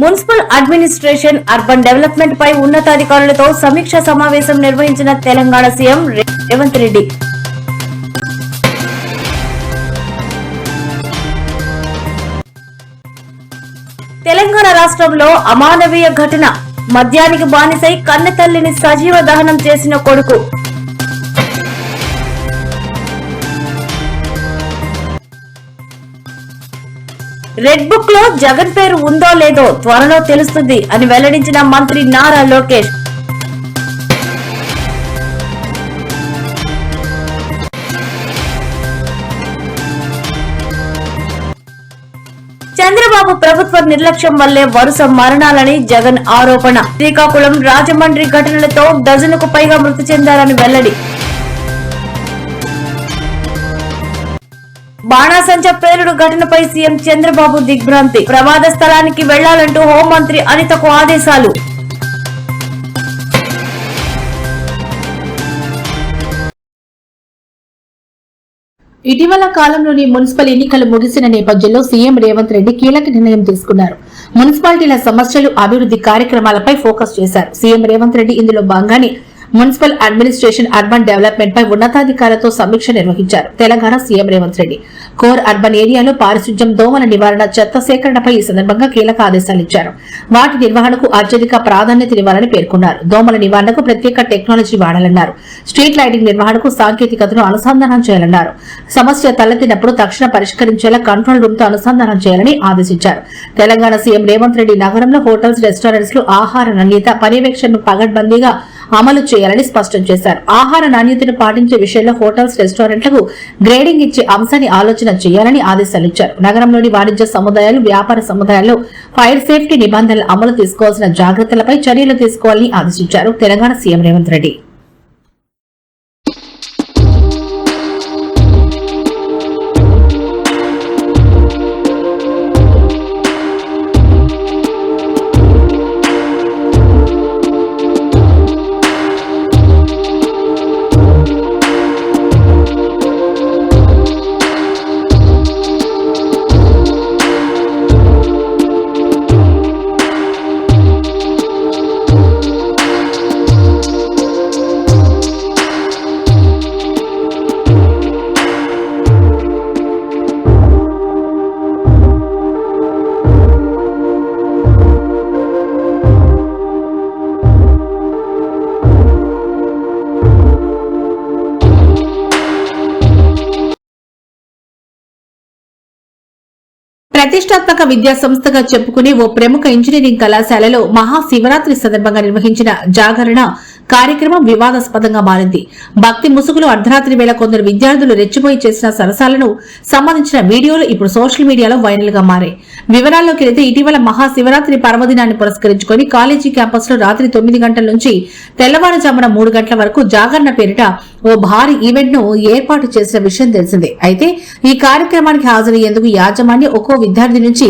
Municipal administration urban development పై ఉన్నతాధికారులతో సమీక్ష సమావేశం నిర్వహించిన తెలంగాణ సీఎం రేవంత్ రెడ్డి. తెలంగాణ రాష్ట్రంలో అమానవీయ ఘటన. మద్యానికి బానిసై కన్నతల్లిని సజీవ దహనం చేసిన కొడుకు. రెడ్ బుక్ లో జగన్ పేరు ఉందో లేదో త్వరలో తెలుస్తుంది అని వెల్లడించిన మంత్రి నారా లోకేష్. చంద్రబాబు ప్రభుత్వ నిర్లక్ష్యం వల్లే వరుస మరణాలని జగన్ ఆరోపణ. శ్రీకాకుళం, రాజమండ్రి ఘటనలతో డజనుకు పైగా మృతి చెందారని వెల్లడి. బాణాసంచా పేలుడు ఘటనపై సీఎం చంద్రబాబు దిగ్భ్రాంతి. ప్రమాద స్థలానికి వెళ్లాలంటూ హోంమంత్రి అనితకు ఆదేశాలు. ఇటీవల కాలంలోని మున్సిపల్ ఎన్నికలు ముగిసిన నేపథ్యంలో సీఎం రేవంత్ రెడ్డి కీలక నిర్ణయం తీసుకున్నారు. మున్సిపాలిటీల సమస్యలు, అభివృద్ధి కార్యక్రమాలపై ఫోకస్ చేశారు. సీఎం రేవంత్ రెడ్డి ఇందులో భాగంగానే మున్సిపల్ అడ్మినిస్ట్రేషన్ అర్బన్ డెవలప్మెంట్ పై ఉన్నతాధికారులతో సమీక్ష నిర్వహించారు. Telangana CM Revanth Reddy core urban ఏరియాలో పారిశుధ్యం, దోమల నివారణ, చెత్త సేకరణపై ఈ సందర్భంగా కీలక ఆదేశాలు ఇచ్చారు. వాటి నిర్వహణకు అత్యధిక ప్రాధాన్యతనివ్వాలని పేర్కొన్నారు. దోమల నివారణకు ప్రత్యేక టెక్నాలజీ వాడాలన్నారు. స్ట్రీట్ లైటింగ్ నిర్వహణకు సాంకేతికతను అనుసంధానం చేయాలన్నారు. సమస్య తలెత్తినప్పుడు తక్షణ పరిష్కరించేలా కంట్రోల్ రూమ్ తో అనుసంధానం చేయాలని ఆదేశించారు. తెలంగాణ సీఎం రేవంత్ రెడ్డి నగరంలో హోటల్స్, రెస్టారెంట్స్ లో ఆహార నాణ్యత పర్యవేక్షణను పగడ్బందీగా అమలు చేయాలని స్పష్టం చేశారు. ఆహార నాణ్యతను పాటించే విషయంలో హోటల్స్, రెస్టారెంట్లకు గ్రేడింగ్ ఇచ్చే అంశాన్ని ఆలోచన చేయాలని ఆదేశాలిచ్చారు. నగరంలోని వాణిజ్య సముదాయాలు, వ్యాపార సముదాయాల్లో ఫైర్ సేఫ్టీ నిబంధనల అమలు తీసుకోవాల్సిన జాగ్రత్తలపై చర్యలు తీసుకోవాలని ఆదేశించారు తెలంగాణ సీఎం రేవంత్ రెడ్డి. ప్రతిష్టాత్మక విద్యా సంస్థగా చెప్పుకునే ఓ ప్రముఖ ఇంజనీరింగ్ కళాశాలలో మహాశివరాత్రి సందర్భంగా నిర్వహించిన జాగరణ కార్యక్రమం వివాదాస్పదంగా మారింది. భక్తి ముసుగులో అర్ధరాత్రి వేళ కొందరు విద్యార్థులు రెచ్చిపోయి చేసిన సరసాలను సంబంధించిన వీడియోలు ఇప్పుడు సోషల్ మీడియాలో వైరల్ గా మారాయి. వివరాల్లోకి వెళితే ఇటీవల మహాశివరాత్రి పర్వదినాన్ని పురస్కరించుకుని కాలేజీ క్యాంపస్ లో రాత్రి 9 గంటల నుంచి తెల్లవారుజామున 3 గంటల వరకు జాగరణ పేరిట ఓ భారీ ఈవెంట్ ను ఏర్పాటు చేసిన విషయం తెలిసిందే. అయితే ఈ కార్యక్రమానికి హాజరయ్యేందుకు యాజమాన్యం ఒక్కో విద్యార్థి నుంచి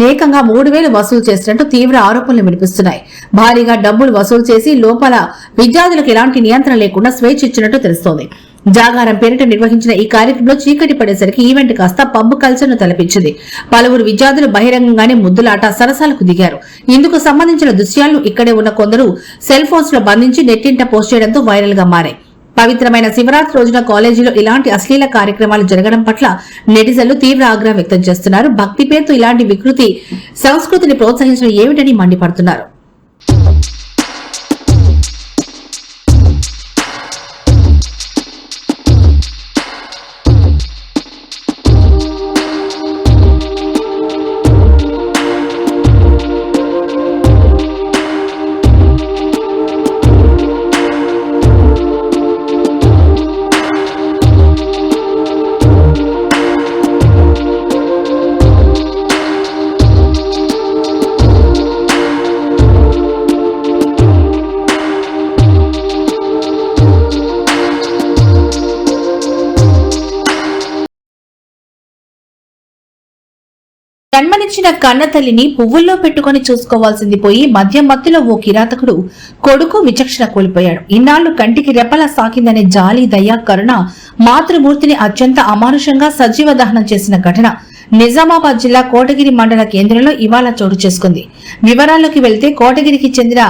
ఏకంగా 3,000 వసూలు చేసినట్టు తీవ్ర ఆరోపణలు వినిపిస్తున్నాయి. భారీగా డబ్బులు వసూలు చేసి లోపల విద్యార్థులకు ఎలాంటి నియంత్రణ లేకుండా స్వేచ్ఛ ఇచ్చినట్టు తెలుస్తోంది. జాగారం పేరిట నిర్వహించిన ఈ కార్యక్రమంలో చీకటి పడేసరికి ఈవెంట్ కాస్త పబ్ కల్చర్ ను తలపించింది. పలువురు విద్యార్థులు బహిరంగంగానే ముద్దులాట, సరసాలకు దిగారు. ఇందుకు సంబంధించిన దృశ్యాలను ఇక్కడే ఉన్న కొందరు సెల్ ఫోన్స్ లో బంధించి నెట్టింట పోస్ట్ చేయడంతో వైరల్ గా మారాయి. పవిత్రమైన శివరాత్రి రోజున కాలేజీలో ఇలాంటి అశ్లీల కార్యక్రమాలు జరగడం పట్ల నెటిజన్లు తీవ్ర ఆగ్రహం వ్యక్తం చేస్తున్నారు. భక్తి పేరుతో ఇలాంటి వికృతి సంస్కృతిని ప్రోత్సహించడం ఏమిటని మండిపడుతున్నారు. జన్మనిచ్చిన కన్నతల్లిని పువ్వుల్లో పెట్టుకుని చూసుకోవాల్సింది పోయి మద్యం మత్తులో ఓ కిరాతకుడు కొడుకు విచక్షణ కోల్పోయాడు. ఇన్నాళ్లు కంటికి రెప్పలా సాకిందనే జాలి, దయ, కరుణ మాతృమూర్తిని అత్యంత అమానుషంగా సజీవ దహనం చేసిన ఘటన నిజామాబాద్ జిల్లా కోటగిరి మండల కేంద్రంలో ఇవాళ చోటు చేసుకుంది. వివరాల్లోకి వెళ్తే కోటగిరికి చెందిన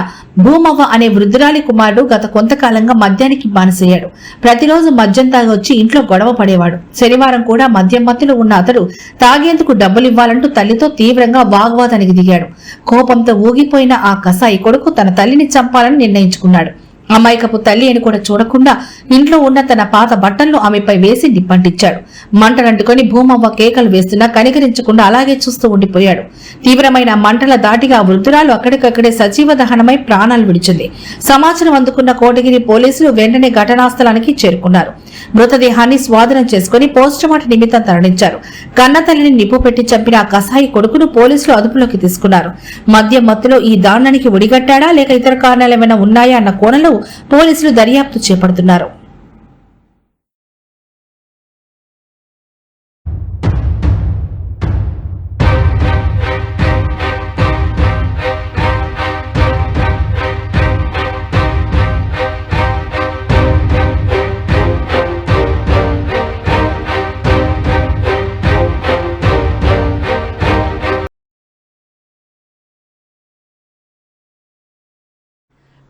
భూమవ్వ అనే వృద్ధురాలి కుమారుడు గత కొంతకాలంగా మద్యానికి బానిసయ్యాడు. ప్రతిరోజు మద్యం తాగి వచ్చి ఇంట్లో గొడవ పడేవాడు. శనివారం కూడా మద్యం మత్తులో ఉన్న అతడు తాగేందుకు డబ్బులివ్వాలంటూ తల్లితో తీవ్రంగా వాగ్వాదానికి దిగాడు. కోపంతో ఊగిపోయిన ఆ కసాయి కొడుకు తన తల్లిని చంపాలని నిర్ణయించుకున్నాడు. అమాయకపు తల్లి అని కూడా చూడకుండా ఇంట్లో ఉన్న తన పాత బట్టలను ఆమెపై వేసి నిప్పంటించాడు. మంటలంటుకొని భూమవ్వ కేకలు వేస్తున్నా కనికరించకుండా అలాగే చూస్తూ ఉండిపోయాడు. తీవ్రమైన మంటల దాటిగా వృద్ధురాలు అక్కడికక్కడే సజీవ దహనమై ప్రాణాలు విడిచింది. సమాచారం అందుకున్న కోటగిరి పోలీసులు వెంటనే ఘటనా స్థలానికి చేరుకున్నారు. మృతదేహాన్ని స్వాధీనం చేసుకుని పోస్టుమార్టం నిమిత్తం తరలించారు. కన్న తల్లిని నిప్పు పెట్టి చంపిన ఆ కసాయి కొడుకును పోలీసులు అదుపులోకి తీసుకున్నారు. మద్యం మత్తులో ఈ దారుణానికి ఒడిగట్టాడా లేక ఇతర కారణాలేమైనా ఉన్నాయా అన్న కోణంలో పోలీసులు దర్యాప్తు చేపడుతున్నారు.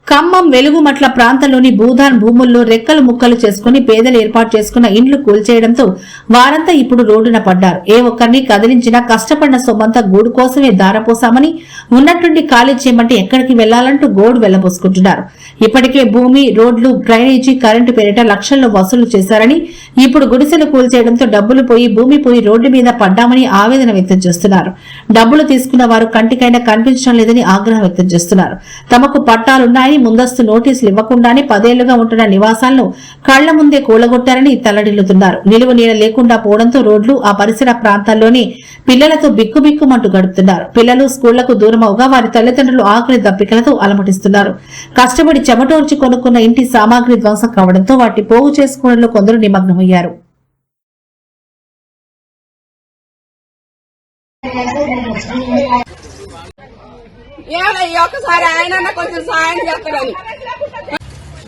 ఖమ్మం వెలుగుమట్ల ప్రాంతంలోని భూదాన్ భూముల్లో రెక్కలు ముక్కలు చేసుకుని పేదలు ఏర్పాటు చేసుకున్న ఇండ్లు కూల్చేయడంతో వారంతా ఇప్పుడు రోడ్డున పడ్డారు. ఏ ఒక్కరిని కదిలించినా కష్టపడిన సొమ్మంతా గూడు కోసమే దారపోసామని, ఉన్నట్టుండి ఖాళీ చేయమంటే ఎక్కడికి వెళ్లాలంటూ గోడు వెళ్లబోసుకుంటున్నారు. ఇప్పటికే భూమి, రోడ్లు, డ్రైనేజీ, కరెంటు పేరిట లక్షల్లో వసూలు చేశారని, ఇప్పుడు గుడిసెలు కూల్చేయడంతో డబ్బులు పోయి భూమి పోయి రోడ్డు మీద పడ్డామని ఆవేదన వ్యక్తం చేస్తున్నారు. డబ్బులు తీసుకున్న వారు కంటికైనా కనిపించడం లేదని ఆగ్రహం వ్యక్తం చేస్తున్నారు. తమకు పట్టాలున్నాయని ముందస్తు నోటీసులు ఇవ్వకుండానే 10 ఏళ్లుగా ఉంటున్న నివాసాలను కళ్ల ముందే కూలగొట్టారని తల్లడిల్లుతున్నారు. నిలువ నీడ లేకుండా పోవడంతో రోడ్లు, ఆ పరిసర ప్రాంతాల్లోని పిల్లలతో బిక్కుబిక్కుమంటూ గడుపుతున్నారు. పిల్లలు స్కూళ్లకు దూరమవుగా వారి తల్లిదండ్రులు ఆకలి దప్పికలతో అలమటిస్తున్నారు. కష్టపడి చెమటోర్చి కొనుక్కున్న ఇంటి సామాగ్రి ధ్వంసం కావడంతో వాటిని పోగు చేసుకోవడంలో కొందరు నిమగ్నమయ్యారు. ఒకసారి ఆయన కొంచెం సాయం చేస్తారని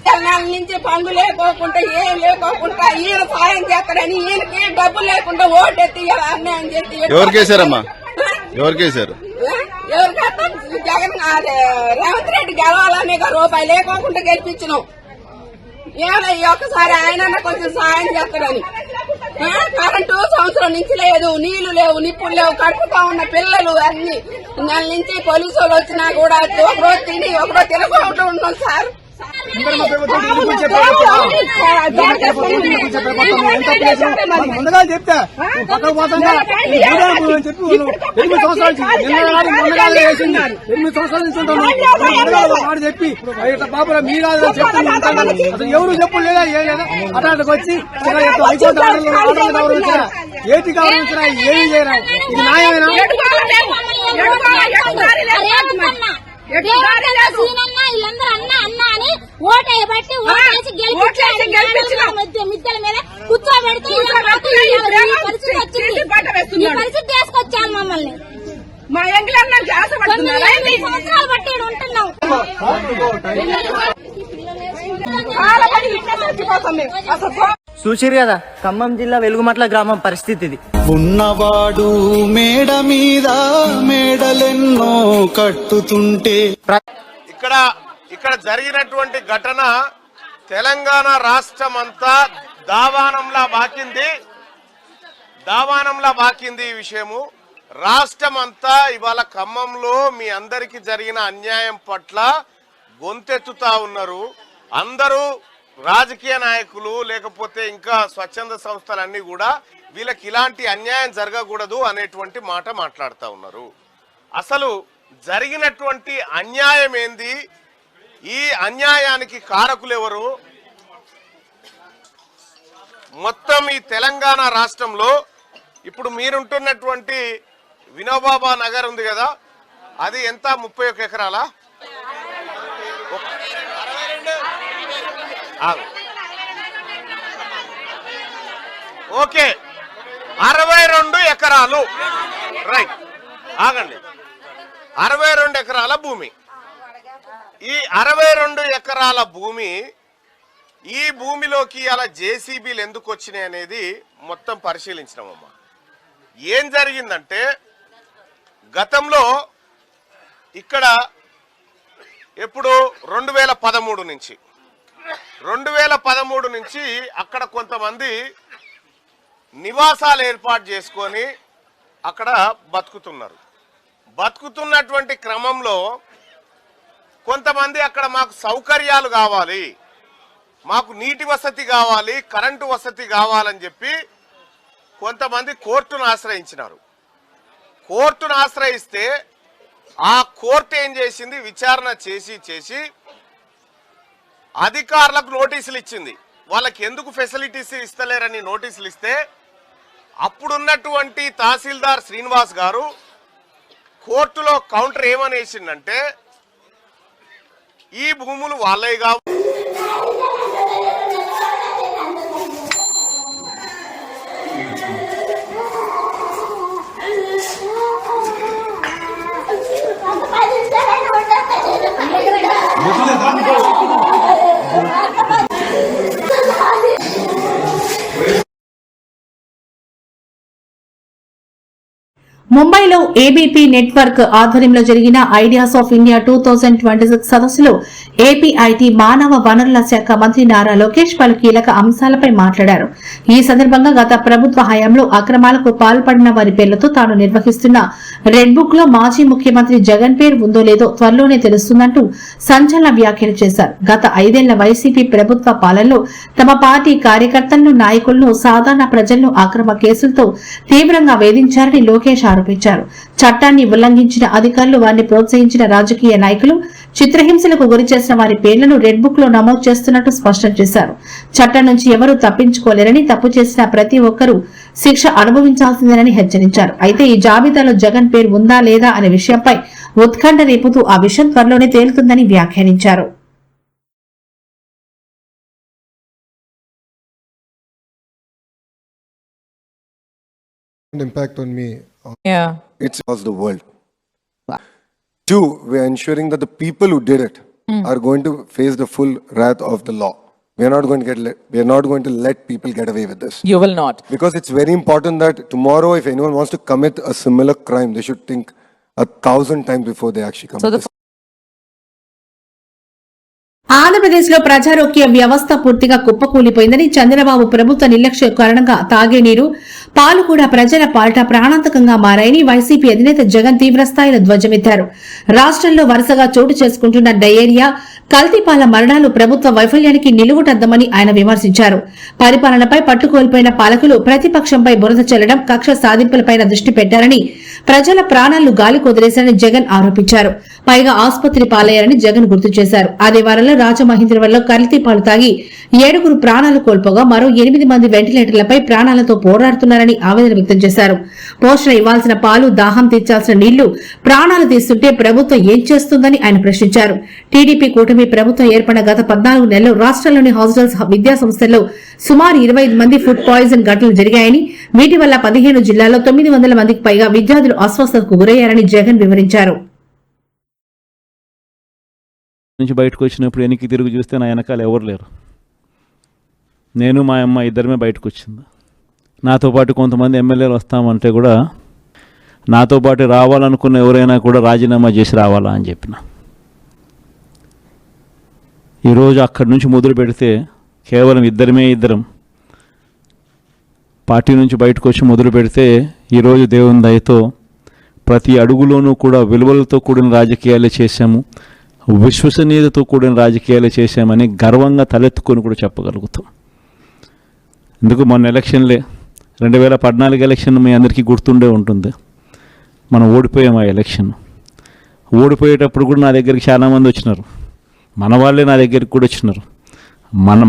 నెల నుంచి పనులు లేకోకుండా ఏం లేకోకుండా ఈయన సాయం చేస్తారని ఈయనకి డబ్బులు లేకుండా ఓటెత్తి అన్యాయం చేసి ఎవరికేసారమ్మా ఎవరికేసారు ఎవరికేస్తాం జగన్ రేవంత్ రెడ్డి గెలవాలని రూపాయి లేకోకుండా గెలిపించినాం. ఏమన్నా ఒకసారి ఆయన కొంచెం సాయం చేస్తారని కరెంటు సంవత్సరం నుంచి లేదు, నీళ్లు లేవు, నిప్పులు లేవు, కడుపుతా ఉన్న పిల్లలు అన్ని నెల నుంచి పోలీసు వాళ్ళు వచ్చినా కూడా ఒకరోజు తిని ఒకరోజు తినకుండా ఉన్నాం సార్. ముందుగా చెప్తే పక్కన పోతుందా 8 సంవత్సరాల నుంచి ఉంటాను చెప్పి బాబు మీరు అసలు ఎవరు చెప్పు లేదా ఏం లేదా అట్లాంటికి వచ్చి హైకోర్టు ఆర్డర్లు వచ్చారా, ఏటి గౌరవించినా ఏమీ చేయరా, ఇది న్యాయమేనా? మిద్దెల మీద కూర్చోబెడితే తీసుకొచ్చాను మమ్మల్ని. మా ఎంగిలన్నా సంవత్సరాలు బట్టి ఉంటున్నాం. చూసిరు కదా ఖమ్మం జిల్లా వెలుగుమట్ల గ్రామం పరిస్థితి ఇది. ఉన్నవాడు మేడ మీద మేడలెన్నో కట్టుతుంటే ఇక్కడ జరిగినటువంటి ఘటన తెలంగాణ రాష్ట్రం అంతా దావానంలా బాకింది ఈ విషయము. రాష్ట్రం అంతా ఇవాళ ఖమ్మంలో మీ అందరికీ జరిగిన అన్యాయం పట్ల గొంతెత్తుతా ఉన్నారు. అందరూ రాజకీయ నాయకులు లేకపోతే ఇంకా స్వచ్ఛంద సంస్థలన్నీ కూడా వీళ్ళకి ఇలాంటి అన్యాయం జరగకూడదు అనేటువంటి మాట మాట్లాడుతూ ఉన్నారు. అసలు జరిగినటువంటి అన్యాయం ఏంది, ఈ అన్యాయానికి కారకులు ఎవరు? మొత్తం ఈ తెలంగాణ రాష్ట్రంలో ఇప్పుడు మీరుంటున్నటువంటి వినోబాబా నగర్ ఉంది కదా, అది ఎంత 31 ఎకరాల? ఓకే 62 ఎకరాలు, రైట్, ఆగండి. 62 ఎకరాల భూమి. ఈ 62 ఎకరాల భూమి, ఈ భూమిలోకి అలా జేసీబీలు ఎందుకు వచ్చినాయి అనేది మొత్తం పరిశీలించినామమ్మా. ఏం జరిగిందంటే గతంలో ఇక్కడ ఎప్పుడు 2013 నుంచి అక్కడ కొంతమంది నివాసాలు ఏర్పాటు చేసుకొని అక్కడ బతుకుతున్నటువంటి క్రమంలో కొంతమంది అక్కడ మాకు సౌకర్యాలు కావాలి, మాకు నీటి వసతి కావాలి, కరెంటు వసతి కావాలని చెప్పి కొంతమంది కోర్టును ఆశ్రయించినారు. కోర్టును ఆశ్రయిస్తే ఆ కోర్టు ఏం చేసింది, విచారణ చేసి అధికారులకు నోటీసులు ఇచ్చింది. వాళ్ళకి ఎందుకు ఫెసిలిటీస్ ఇస్తలేరని నోటీసులు ఇస్తే అప్పుడున్నటువంటి తహసీల్దార్ శ్రీనివాస్ గారు కోర్టులో కౌంటర్ ఏమనేసిందంటే ఈ భూములు వాళ్ళే కావు, ముంబైలో ఏబీపీ నెట్వర్క్ ఆధ్వర్యంలో జరిగిన ఐడియాస్ ఆఫ్ ఇండియా 2026 సదస్సులో ఏపీఐటీ మానవ వనరుల శాఖ మంత్రి నారా లోకేష్ పలు కీలక అంశాలపై మాట్లాడారు. ఈ సందర్భంగా గత ప్రభుత్వ హయాంలో అక్రమాలకు పాల్పడిన వారి పేర్లతో తాను నిర్వహిస్తున్న రెడ్ బుక్ లో మాజీ ముఖ్యమంత్రి జగన్ పేరు ఉందో లేదో త్వరలోనే తెలుస్తుందంటూ సంచలన వ్యాఖ్యలు చేశారు. గత 5 ఏళ్ల వైసీపీ ప్రభుత్వ పాలనలో తమ పార్టీ కార్యకర్తలను, నాయకులను, సాధారణ ప్రజలను అక్రమ కేసులతో తీవ్రంగా వేధించారని లోకేష్ ఆరోపించారు. చట్టాన్ని ఉల్లంఘించిన అధికారులు, వారిని ప్రోత్సహించిన రాజకీయ నాయకులు, చిత్రహింసలకు గురి చేసిన వారి పేర్లను రెడ్ బుక్ లో నమోదు చేస్తున్నట్టు స్పష్టం చేశారు. చట్టం నుంచి ఎవరూ తప్పించుకోలేరని, తప్పు చేసిన ప్రతి ఒక్కరూ శిక్ష అనుభవించాల్సిందేనని హెచ్చరించారు. అయితే ఈ జాబితాలో జగన్ పేరు ఉందా లేదా అనే విషయంపై ఉత్కంఠ రేపుతూ ఆ విషయం త్వరలోనే తేలుతుందని వ్యాఖ్యానించారు. Impact on me. Yeah. It's across the world. 2, we're ensuring that the people who did it are going to face the full wrath of the law. We are not going to let people get away with this. You will not. Because it's very important that tomorrow, if anyone wants to commit a similar crime, they should think 1,000 times before they actually commit this. Andhra Pradesh లో ప్రజారోగ్య వ్యవస్థ పూర్తిగా కుప్పకూలిపోయిందని, చంద్రబాబు ప్రభుత్వ నిర్లక్ష్య కారణంగా తాగే నీరు, పాలు కూడా ప్రజల పాలిట ప్రాణాంతకంగా మారాయని వైసీపీ అధినేత జగన్ తీవ్రస్థాయిలో ధ్వజమెత్తారు. రాష్ట్రంలో వరుసగా చోటు చేసుకుంటున్న డయేరియా, కల్తీపాల మరణాలు ప్రభుత్వ వైఫల్యానికి నిలువుటద్దమని ఆయన విమర్శించారు. పరిపాలనపై పట్టుకోల్పోయిన పాలకులు ప్రతిపక్షంపై బురద చల్లడం, కక్ష సాధింపులపై దృష్టి పెట్టారని, ప్రజల ప్రాణాలను గాలి కొదిలేశారని జగన్ ఆరోపించారు. పైగా ఆసుపత్రి పాలయ్యారని జగన్ గుర్తు చేశారు. ఆదివారంలో రాజమహేంద్రవరంలో కల్తీపాలు తాగి 7 ప్రాణాలు కోల్పోగా మరో 8 మంది వెంటిలేటర్లపై ప్రాణాలతో పోరాడుతున్నారని ఆవేదన వ్యక్తం చేశారు. పోషణ ఇవ్వాల్సిన పాలు, దాహం తీర్చాల్సిన నీళ్లు ప్రాణాలు తీస్తుంటే ప్రభుత్వం ఏం చేస్తుందని ఆయన ప్రశ్నించారు. టీడీపీ కూటమి ప్రభుత్వం ఏర్పడిన గత 14 నెలల్లో రాష్ట్రంలోని హాస్టల్స్, విద్యా సంస్థల్లో సుమారు 25 మంది ఫుడ్ పాయిజన్ ఘటనలు జరిగాయని, వీటి వల్ల 15 జిల్లాల్లో 900 మందికి పైగా విద్యార్థులు అస్వస్థతకు గురయ్యారని జగన్ వివరించారు. నుంచి బయటకు వచ్చినప్పుడు వెనక్కి తిరిగి చూస్తే నా వెనకాల ఎవరు లేరు. నేను మా అమ్మ ఇద్దరమే బయటకు వచ్చింది. నాతో పాటు కొంతమంది ఎమ్మెల్యేలు వస్తామంటే కూడా నాతో పాటు రావాలనుకున్న ఎవరైనా కూడా రాజీనామా చేసి రావాలా అని చెప్పిన. ఈరోజు అక్కడి నుంచి మొదలు పెడితే కేవలం ఇద్దరం పార్టీ నుంచి బయటకు వచ్చి మొదలు పెడితే ఈరోజు దేవుని దయతో ప్రతి అడుగులోనూ కూడా విలువలతో కూడిన రాజకీయాలే చేశాము, విశ్వసనీయతతో కూడిన రాజకీయాలు చేశామని గర్వంగా తలెత్తుకొని కూడా చెప్పగలుగుతాం. ఎందుకు మొన్న ఎలక్షన్లే 2014 ఎలక్షన్ మీ అందరికీ గుర్తుండే ఉంటుంది. మనం ఓడిపోయాం ఆ ఎలక్షన్. ఓడిపోయేటప్పుడు కూడా నా దగ్గరికి చాలామంది వచ్చినారు, మన వాళ్ళే నా దగ్గరికి కూడా వచ్చినారు.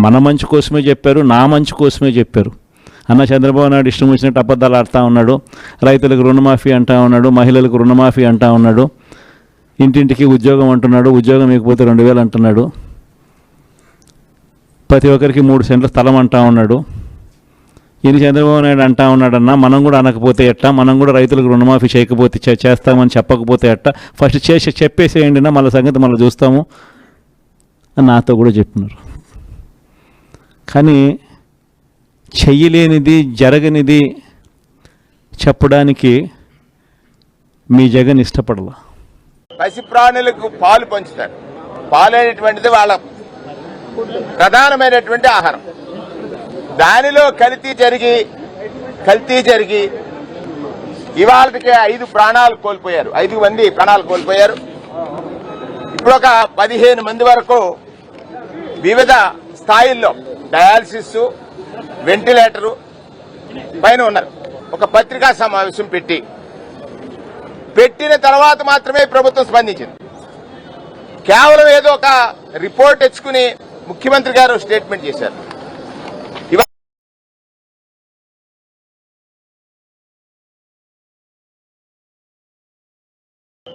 మన మంచి కోసమే చెప్పారు, నా మంచి కోసమే చెప్పారు. అన్న చంద్రబాబు నాయుడు ఇష్టం వచ్చినట్టు అబద్ధాలు ఆడుతూ ఉన్నాడు, రైతులకు రుణమాఫీ అంటా ఉన్నాడు, మహిళలకు రుణమాఫీ అంటా ఉన్నాడు, ఇంటింటికి ఉద్యోగం అంటున్నాడు, ఉద్యోగం ఇకపోతే 2000 అంటున్నాడు, ప్రతి ఒక్కరికి 3 సెంట్ల స్థలం అంటా ఉన్నాడు. ఇది చంద్రబాబు నాయుడు అంటా ఉన్నాడన్నా, మనం కూడా అనకపోతే ఎట్టా, మనం కూడా రైతులకు రుణమాఫీ చేయకపోతే చేస్తామని చెప్పకపోతే ఎట్టా, ఫస్ట్ చెప్పేసేయండి నా, మళ్ళీ సంగతి మళ్ళీ చూస్తాము అని నాతో కూడా చెప్పినారు. కానీ చెయ్యలేనిది, జరగనిది చెప్పడానికి మీ జగన్ ఇష్టపడలా. పసి ప్రాణులకు పాలు పంచుతారు. పాలు అనేటువంటిది వాళ్ళ ప్రధానమైనటువంటి ఆహారం. దానిలో కల్తీ జరిగి ఇవాళకి 5 ప్రాణాలు కోల్పోయారు. 5 మంది ప్రాణాలు కోల్పోయారు. ఇప్పుడు ఒక 15 మంది వరకు వివిధ స్థాయిల్లో డయాలసిస్, వెంటిలేటరు పైన ఉన్నారు. ఒక పత్రికా సమావేశం పెట్టిన తర్వాత మాత్రమే ప్రభుత్వం స్పందించింది. కేవలం ఏదో ఒక రిపోర్ట్ తెచ్చుకుని ముఖ్యమంత్రి గారు స్టేట్మెంట్ చేశారు.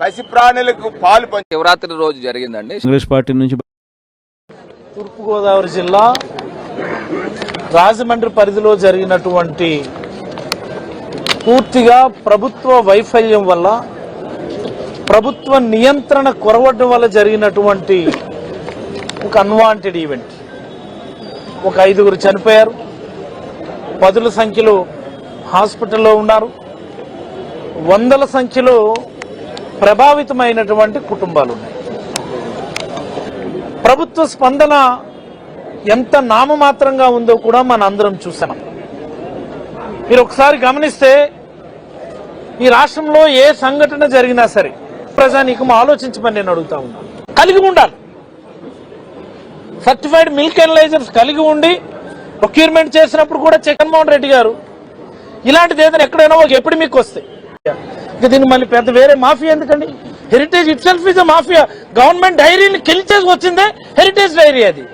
పసి ప్రాణులకు పాలు శివరాత్రి రోజు జరిగిందండి. కాంగ్రెస్ పార్టీ నుంచి తూర్పుగోదావరి జిల్లా రాజమండ్రి పరిధిలో జరిగినటువంటి పూర్తిగా ప్రభుత్వ వైఫల్యం వల్ల, ప్రభుత్వ నియంత్రణ కొరవడం వల్ల జరిగినటువంటి ఒక అన్వాంటెడ్ ఈవెంట్. ఒక 5గురు చనిపోయారు, 10ల సంఖ్యలో హాస్పిటల్లో ఉన్నారు, వందల సంఖ్యలో ప్రభావితమైనటువంటి కుటుంబాలు ఉన్నాయి. ప్రభుత్వ స్పందన ఎంత నామమాత్రంగా ఉందో కూడా మన అందరం చూసాం. మీరు ఒకసారి గమనిస్తే ఈ రాష్ట్రంలో ఏ సంఘటన జరిగినా సరే ప్రజానీకం ఆలోచించమని నేను అడుగుతా ఉన్నాను. కలిగి ఉండాలి, సర్టిఫైడ్ మిల్క్ అనలైజర్స్ కలిగి ఉండి ప్రొక్యూర్మెంట్ చేసినప్పుడు కూడా జగన్మోహన్ రెడ్డి గారు ఇలాంటిది ఏదైనా ఎక్కడైనా ఒక ఎపిడమిక్ వస్తే ఇక దీన్ని మళ్ళీ పెద్ద వేరే మాఫియా ఎందుకండి? Heritage it self is a mafia. Government డైరీని కిల్ చేసి వచ్చిందే హెరిటేజ్ డైరీ, అది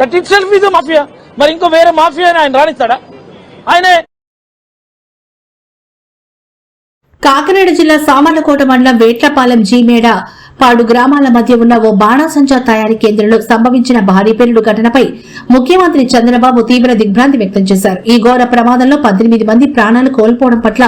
that it self is a mafia. మరి ఇంకో వేరే మాఫియాని ఆయన రాణిస్తాడా? ఆయనే. కాకినాడ జిల్లా సామర్లకోట మండలం వేట్లపాలెం జీమేడ పాడు గ్రామాల మధ్య ఉన్న ఓ బాణాసంచా తయారీ కేంద్రంలో సంభవించిన భారీ పేలుడు ఘటనపై ముఖ్యమంత్రి చంద్రబాబు తీవ్ర దిగ్భ్రాంతి వ్యక్తం చేశారు. ఈ ఘోర ప్రమాదంలో 18 మంది ప్రాణాలు కోల్పోవడం పట్ల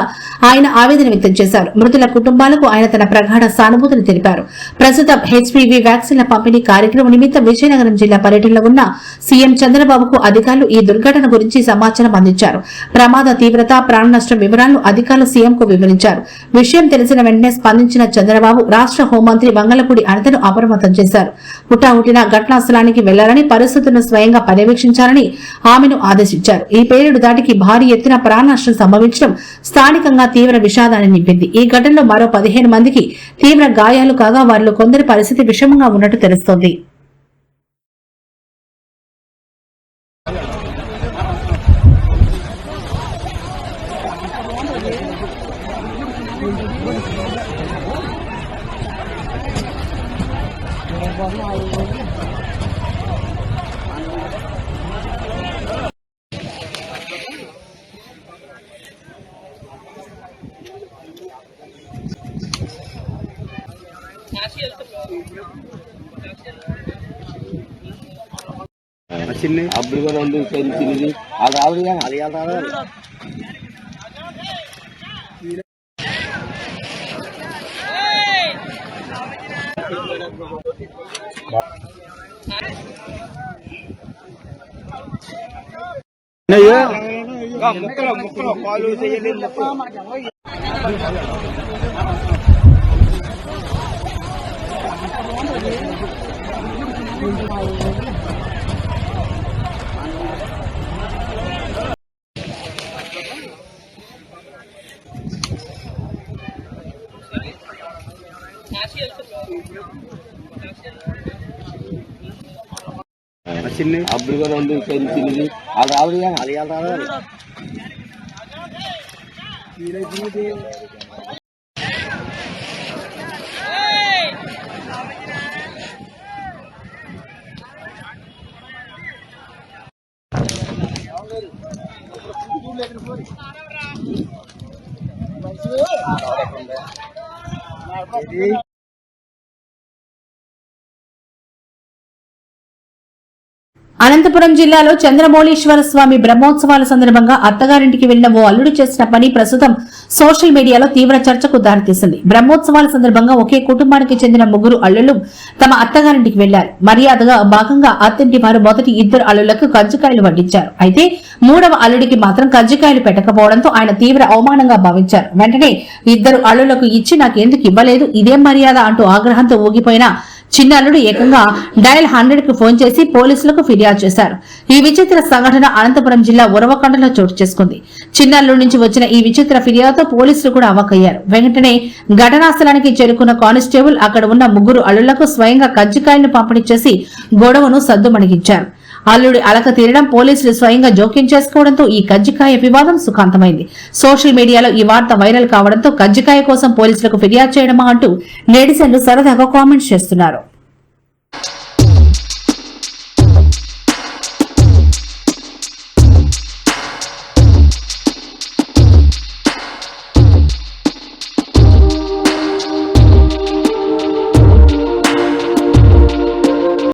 ఆయన ఆవేదన వ్యక్తం చేశారు. మృతుల కుటుంబాలకు ఆయన తన ప్రగాఢ సానుభూతిని తెలిపారు. ప్రస్తుతం హెచ్పీవీ వ్యాక్సిన్ల పంపిణీ కార్యక్రమం నిమిత్తం విజయనగరం జిల్లా పర్యటనలో ఉన్న సీఎం చంద్రబాబుకు అధికారులు ఈ దుర్ఘటన గురించి సమాచారం అందించారు. ప్రమాద తీవ్రత, ప్రాణ నష్టం వివరాలను అధికారులు సీఎంకు వివరించారు. విషయం తెలిసిన వెంటనే స్పందించిన చంద్రబాబు రాష్ట్ర హోంమంత్రి వంగలపూడి అనితను అప్రమత్తం చేశారు. హుటాహుటిన ఘటనా స్థలానికి వెళ్లాలని, పరిస్థితులను స్వయంగా పర్యవేక్షించాలని ఆమెను ఆదేశించారు. ఈ పేలుడు దాటికి భారీ ఎత్తున ప్రాణ నష్టం సంభవించడం స్థానికంగా తీవ్ర విషాదాన్ని నింపింది. ఈ ఘటనలో మరో 15 మందికి తీవ్ర గాయాలు కాగా వారిలో కొందరి పరిస్థితి విషమంగా ఉన్నట్టు తెలుస్తోంది. అప్పుడు కూడా తిరిగి అది రావాలి, అది రావాలి. ముక్కలు పాలు అప్పుడు కూడా తిరిగి అది రావాలి, అది రావాలి. అనంతపురం జిల్లాలో చంద్రమౌళీశ్వర స్వామి బ్రహ్మోత్సవాల సందర్భంగా అత్తగారింటికి వెళ్లిన ఓ అల్లుడు చేసిన పని ప్రస్తుతం సోషల్ మీడియాలో తీవ్ర చర్చకు దారితీసింది. బ్రహ్మోత్సవాల సందర్భంగా ఒకే కుటుంబానికి చెందిన ముగ్గురు అల్లుళ్లు తమ అత్తగారింటికి వెళ్లారు. మర్యాదగా భాగంగా అత్తింటి వారు మొదటి ఇద్దరు అల్లుళ్లకు కజ్జికాయలు వడ్డించారు. అయితే మూడవ అల్లుడికి మాత్రం కజ్జికాయలు పెట్టకపోవడంతో ఆయన తీవ్ర అవమానంగా భావించారు. వెంటనే ఇద్దరు అల్లుళ్లకు ఇచ్చి నాకెందుకు ఇవ్వలేదు, ఇదేం మర్యాద అంటూ ఆగ్రహంతో ఊగిపోయిన చిన్న అల్లుడు ఏకంగా డయల్ 100 కు ఫోన్ చేసి పోలీసులకు ఫిర్యాదు చేశారు. ఈ విచిత్ర సంఘటన అనంతపురం జిల్లా ఉరవకొండలో చోటు చేసుకుంది. చిన్న అల్లుడి నుంచి వచ్చిన ఈ విచిత్ర ఫిర్యాదుతో పోలీసులు కూడా అవాక్కయ్యారు. వెంటనే ఘటనా స్థలానికి చేరుకున్న కానిస్టేబుల్ అక్కడ ఉన్న ముగ్గురు అల్లుళ్లకు స్వయంగా కజ్జికాయలను పంపిణీ చేసి గొడవను సద్దుమణిగించారు. అల్లుడి అలక తీరడం, పోలీసులు స్వయంగా జోక్యం చేసుకోవడంతో ఈ కజ్జికాయ వివాదం సుఖాంతమైంది. సోషల్ మీడియాలో ఈ వార్త వైరల్ కావడంతో కజ్జికాయ కోసం పోలీసులకు ఫిర్యాదు చేయడమా అంటూ నెటిజన్లు సరదాగా కామెంట్స్ చేస్తున్నారు.